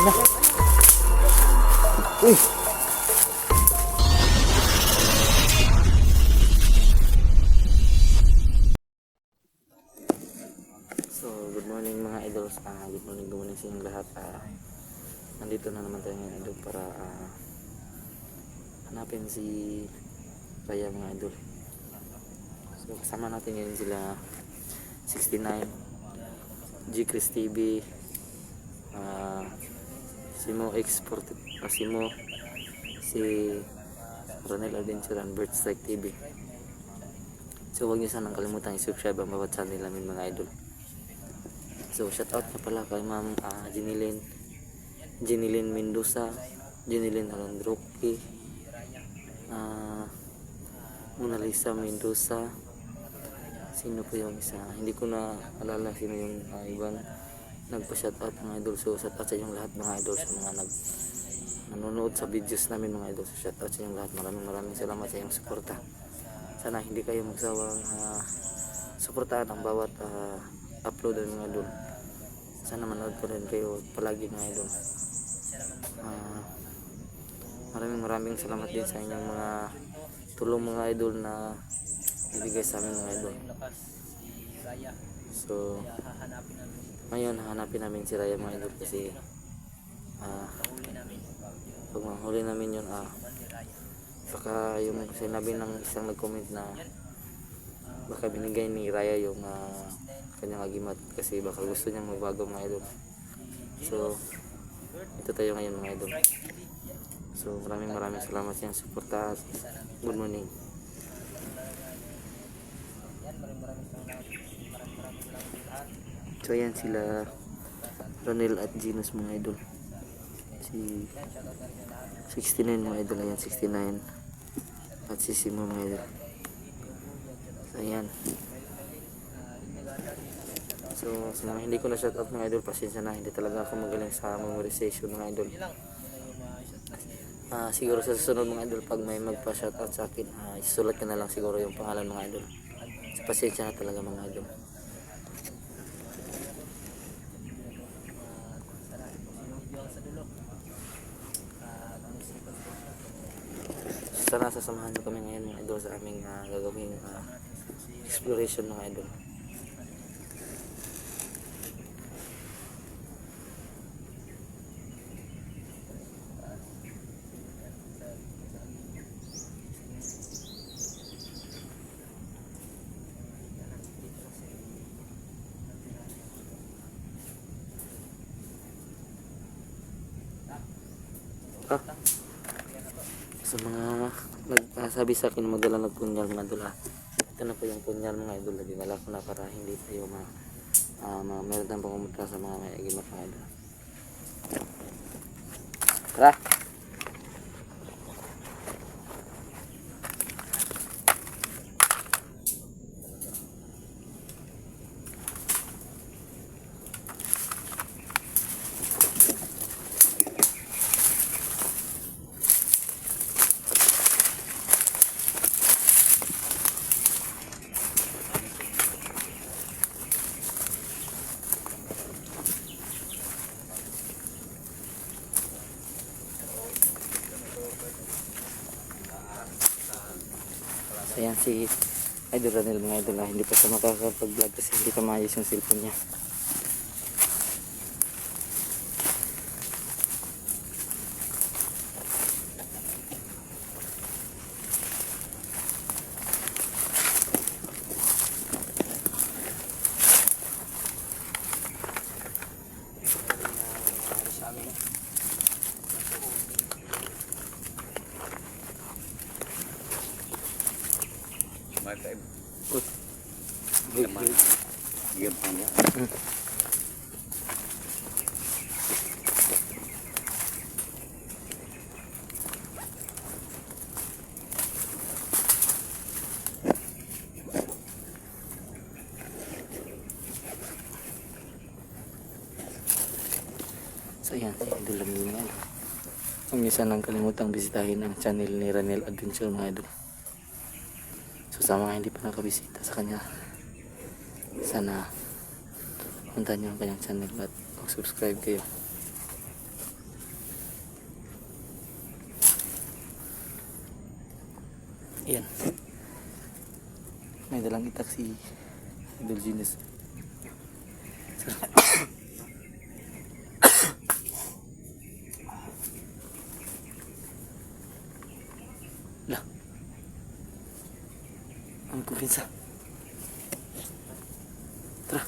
na. Uy! So, good morning mga idols. Good morning sa inyong lahat. Nandito na naman tayo ngayon idol para hanapin si Raya mga idol. So, kasama natin ngayon sila 69, G Chris TV, Simo X40, Simo, si Ronel Adventure and Bird Strike TV. So, huwag niyo sanang kalimutan i-subscribe ang bawat channel namin mga idol. So, shout out na pala kay Ma'am Jenilyn Mendoza, Jenilyn Alandroki, Mona Lisa Mendoza. Sino po yung isa? Hindi ko na alala sino yung ibang nagpa-shout out mga idol. So, shout out sa inyong lahat mga idol, sa mga nanonood sa videos namin mga idol. So, shout out sa inyong lahat. Maraming salamat sa inyong suporta. Sana hindi kayo magsawang suportahan ang bawat upload ng mga idol. Sana manood ko rin kayo palagi mga idol. Maraming salamat din sa inyong mga tulong mga idol na ibigay sa amin mga idol. So ngayon hahanapin namin si Raya mga idol kasi pag mahuli namin yun baka yung sinabi ng isang nag-comment na baka binigay ni Raya yung kanyang agimat kasi baka gusto niyang magbago mga idol. So ito tayo ngayon mga idol. So maraming salamat sa iyong suporta. Good morning. So ayan sila Ronel at Genus mga idol. Si 69 mga idol, ayan 69 at si Simo mga idol. So ayan. So sa mga hindi ko na shout out mga idol, pasensya na, hindi talaga ako magaling sa memorization mga idol. Siguro sa susunod mga idol, pag may magpa-shout out sa akin, isulat ko na lang siguro yung pangalan mga idol. So pasensya na talaga mga idol. Sana sasamahan nyo kami ngayon mga idol sa aming gagawing exploration mga idol. Sa mga nagsabi sa akin magdala ng punyal mga idol, ito na po yung punyal mga idol na dinala ko na para hindi tayo meron tayong pumunta sa mga may agimat mga idol. Tara! So yan si Idol Ronel mga idol, hindi pa siya makakapag-vlog kasi hindi pa maayos yung cellphone niya. So yan, idol lang yun mga idol. Kung minsan lang kalimutang bisitahin ang channel ni Ronel Adventure mga idol. So sa mga hindi pa nakabisita sa kanya, sana puntahan nyo ang kanyang channel at mag-subscribe kayo. Ayan. May dalang itak si Idol Genius. Lah. Ang kumpinsa. Tara.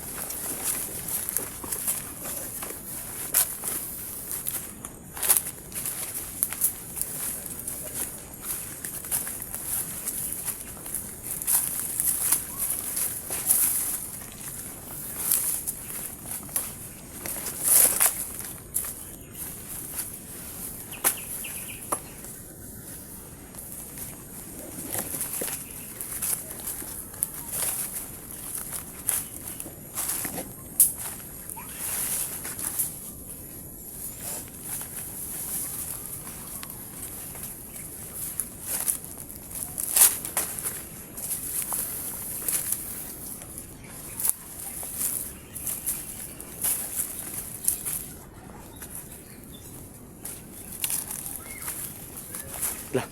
Lah.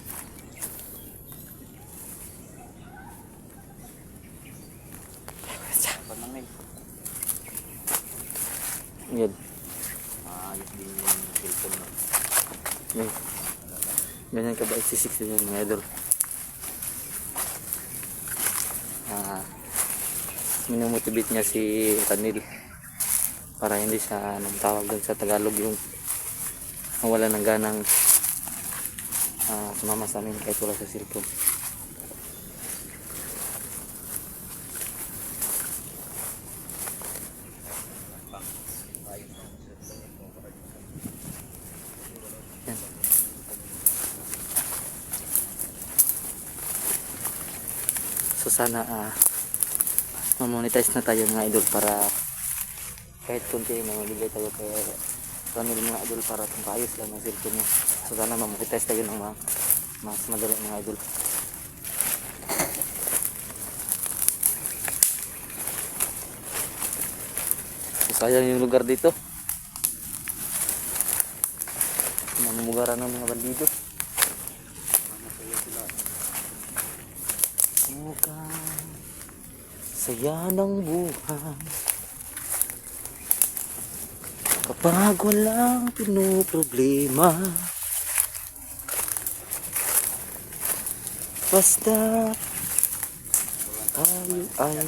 Yan. Ayos din yung cellphone mo. Yan. Ganyan ka ba XC60 yan mga idol? Minumotivate niya si Ranil para hindi siya anong tawag doon sa Tagalog yung wala ng ganang sumama sa amin kahit wala sa cellphone. Yan. So sana ma-monetize na tayo mga idol para kahit kunti na mabigay tayo kay Ranil mga idol para paayos lang ang cellphone niya. So sana ma-monetize tayo ng mas madali mga idol. So sayang yung lugar dito. Namumugaran ng mga bandido. Mukhang saya ng buhay kapag walang pinoproblema, basta tayo ay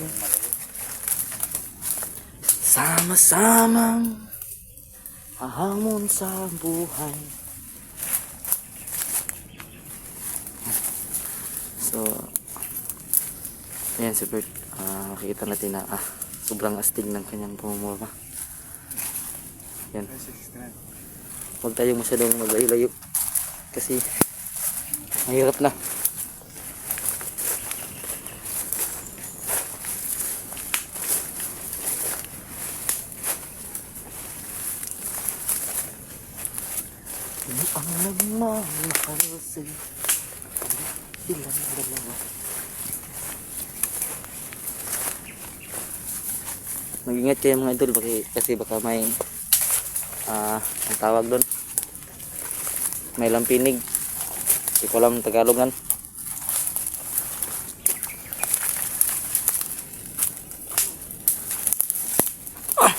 sama-samang hahamon sa buhay. So ayan si Bert, makikita natin na sobrang astig ng kanyang pumumulma. Yan. Huwag tayong masyadong maglayo-layo kasi mahirap na. Ang nagmamahal sa'yo ilang dalawa. Mag-ingat kayo mga idol kasi baka may ang tawag doon, may lampinig, hindi ko alam Tagalogan. Oh,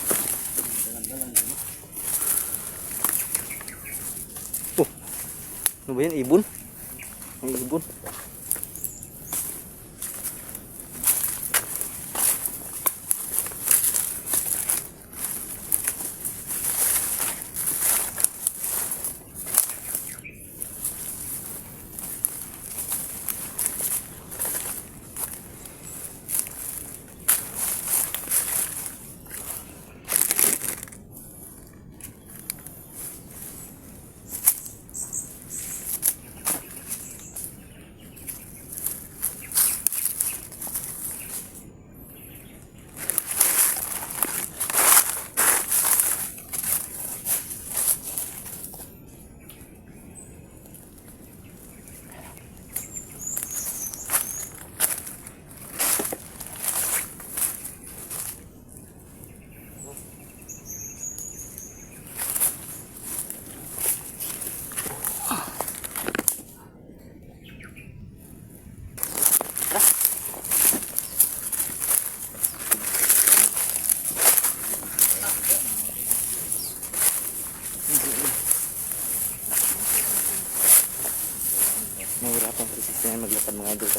ano ba yan? Ibon? May ibon.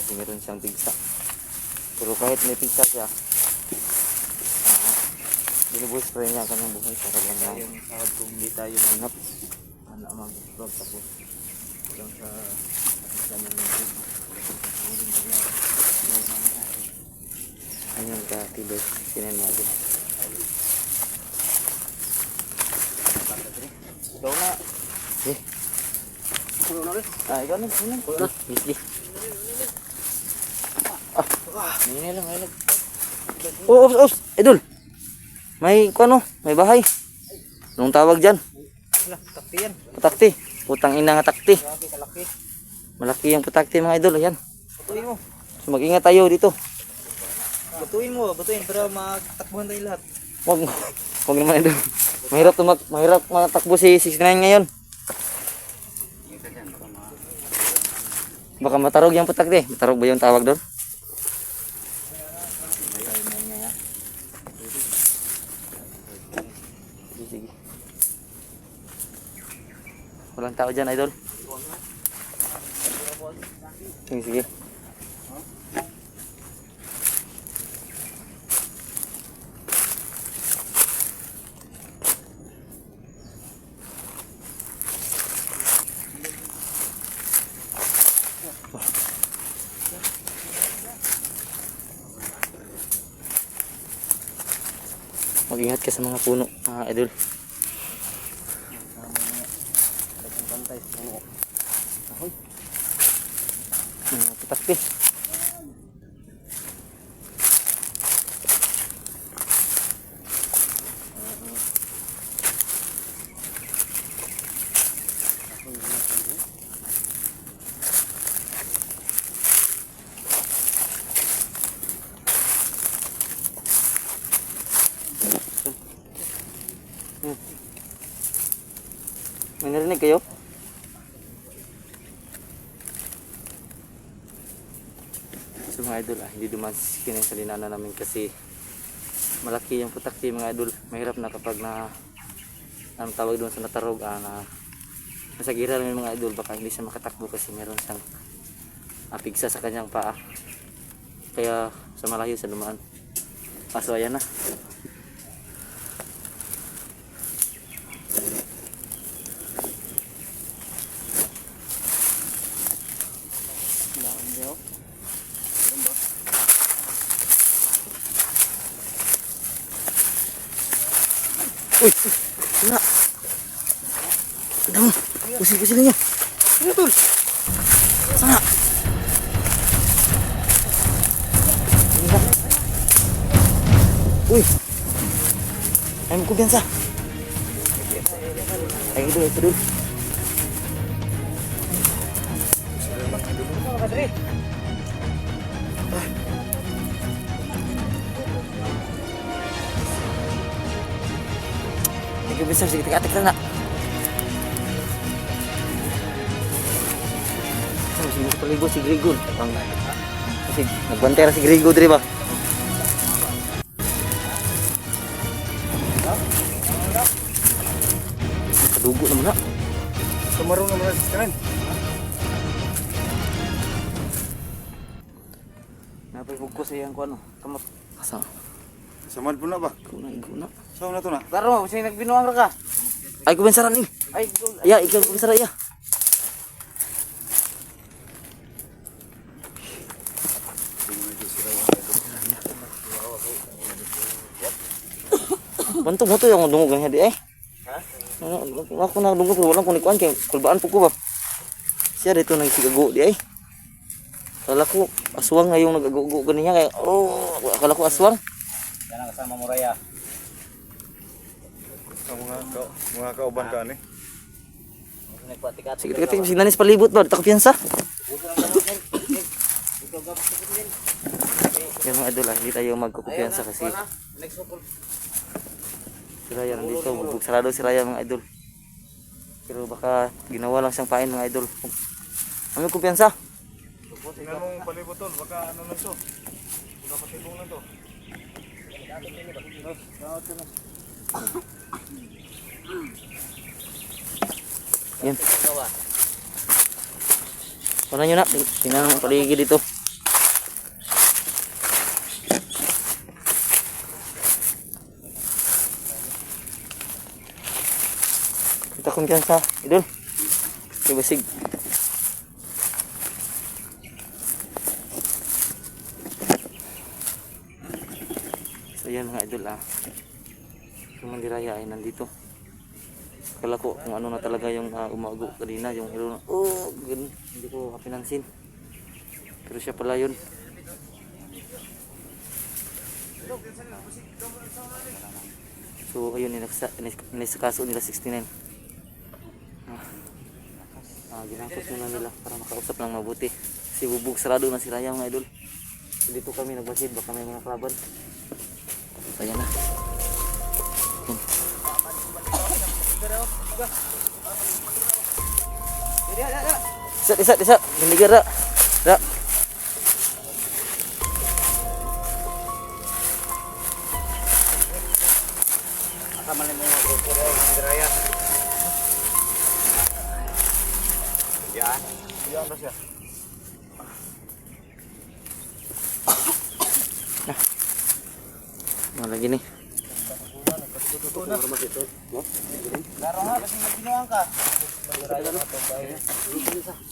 kasi meron siyang pigsa. Pero kahit may pigsa siya, binubuhos pa rin niya ang kanyang buhay para lang na Yung sahod kung hindi tayo hanap. anak mag-vlog tapos lang sa ng YouTube. Ayun ka, tibay, sinin natin. Ikaw na. Eh, ikaw na, sinin. Misli. Hindi lang, ay Oh, ops, idol. May kuno, may bahay. Anong tawag diyan? takti yan. Putakti. Putang ina nga takti. Grabe kalaki. Malaki yung putakti mga idol, ayan. Batuin mo. So mag-ingat tayo dito. Batuin para magtakbuhan tayo lahat. Wag naman idol. Mahirap matakbo si 69 ngayon. Baka matarog yung putakti. Matarog ba yung tawag doon? Sige. Walang tao dyan, idol. Sige. Mag-ingat ka sa mga puno, mga idol. Pantay sa puno. Mga putakti. May narinig kayo? So mga idol, hindi duman siskin sa linana namin kasi malaki yung putakti mga idol. Mahirap na kapag na anong tawag doon sa natarog na nasa gira namin mga idol, baka hindi siya makatakbo kasi meron siyang pigsa sa kanyang paa. Kaya sa malayo sa dumaan. So ayan na. Uy! Wala! Damo! Pusil-pusil niya! Ano tol? Sana! Uy! Ay mo kumpiyansa! Ay ito dul! Sige besar, sige tika-atik lang na. Sige paligo si Grigo. Kasi nagbantera si Grigo diri ba? Kadugo naman na. Sumarong naman sa kanan. Napay ko sa iyang kuano. Kamot. Asa? Samad po na ba? Iguna. Saan na to na? Taro, kasi nagbinuang ra ka. Ay kubensaran ni. Ay, Ya, ikaw kubensara ya. Bantu mo to yung dungog nga di eh. Ha? Ako na dungog wala ko ni kuan kay kulbaan po ko ba. Siya dito nagsigago di eh. Akala ko aswang nga yung nagagugo ganiya kay akala ko aswang. Yan ang kasama mo Raya. Ang mga kauban ka ni. Nagpatikat. Sige tika sige nanis palibot ba ta kumpiyansa. Kaya mga idol hindi tayo magkukumpiyansa kasi Next couple. si Raya nandito, bubog sarado si Raya mga idol. Pero baka ginawa lang siyang pain mga idol. Ano kumpiyansa? Tingnan mong palibotol, baka ano na to. Baka patibong na to. Yan. Ano nyo na, tingnan ang paligid dito. kumpiyansa, idol. Kibasig. So yan mga idol yung mandiraya ay nandito. Kala ko kung ano na talaga yung umago kanina, yung hero na ganun, hindi ko kapinansin. Pero siya pala yun. So ayun, inisakaso nila 69. Ginapos muna nila para makausap ng mabuti. Si bubog sarado na si Raya mga idol. So, dito kami nagbasid, baka may mga klaban. Ayan na. Isat. Binigyan ra. Ra. Kasama mo mga Raya. Yan. Yan na siya. Malagi ni. Laro nga kasi nagbinuang ka.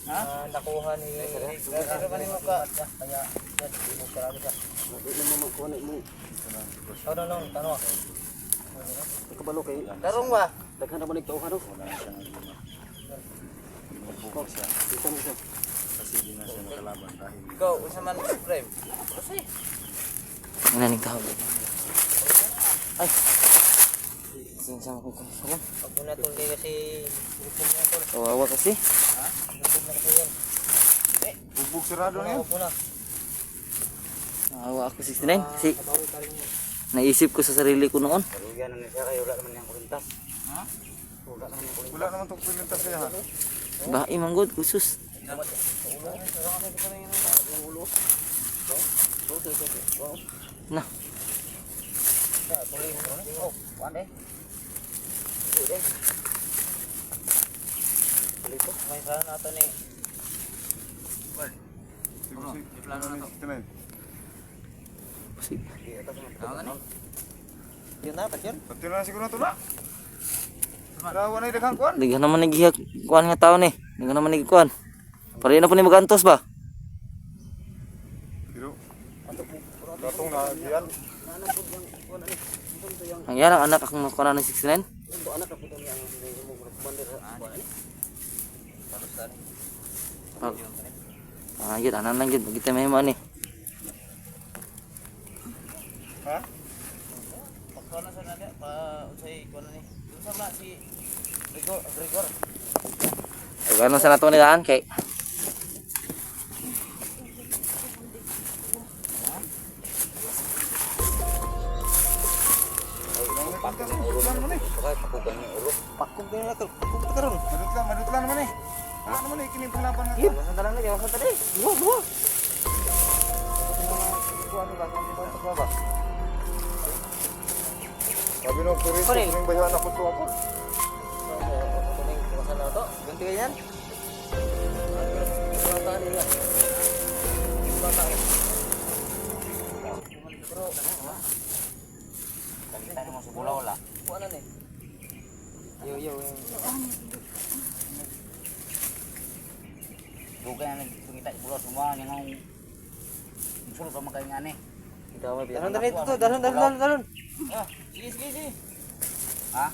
Ha? Nakuha ni Pero kanino ka? Kaya mo karami ka. No, tanong. Kabalo kay. Tarong ba? Daghan na ba nagtuo ka no? Ikaw, usa man frame. Kasi Ano ning tawag? Ay. Sinsama ko pala. pag muna tol kay kasi grupo mo tol. Kawawa kasi. Ha? Grupo na kasi yan. Bubog sarado na yun. Grupo na. Kawawa ako 69 kasi naisip ko sa sarili ko noon. Kalugan na siya kayo, wala naman yung kurintas. Ha? Wala naman yung kurintas. Wala naman itong pilintas niya ha. Bahay manggod kusus. Na. Tuloy mo rin. Oh, kuhan eh. Tuloy ko. May sana nato ni. Yun na, patyon. Pati na siguro ito na. Rawa na idaghang kuhan. Di ka naman nagihak kuan nga tao ni. Di ka naman nagikuan. Pare na po ni magantos ba? Pero, datong na diyan. Ang yan ang anak akong nakuha ng 69. Yun, anan lang yun. Bagita may mo ni. Ha? Pakana sa nada pa usay kuan ni. Unsa ba si Gregor? Gano'n sa nato nilaan kay Pakog din na to. Pakog ta karon. Madut lang naman eh. Ano naman eh, kini panglaban na. Yun, sandalan na yawa sa tadi. Buwa. Sabi nung turista, Pare. kuning bayawan ako to ako. Kuning kumasan na to. Ganti yan. Bata niya. Bata. Bro, Tadi mo sa bulaw la. Kuan ni. Yo. Dugay na nagpungita sa bulaw semua yang musul sama kay ngane. Daron. Ah, sige. Ha?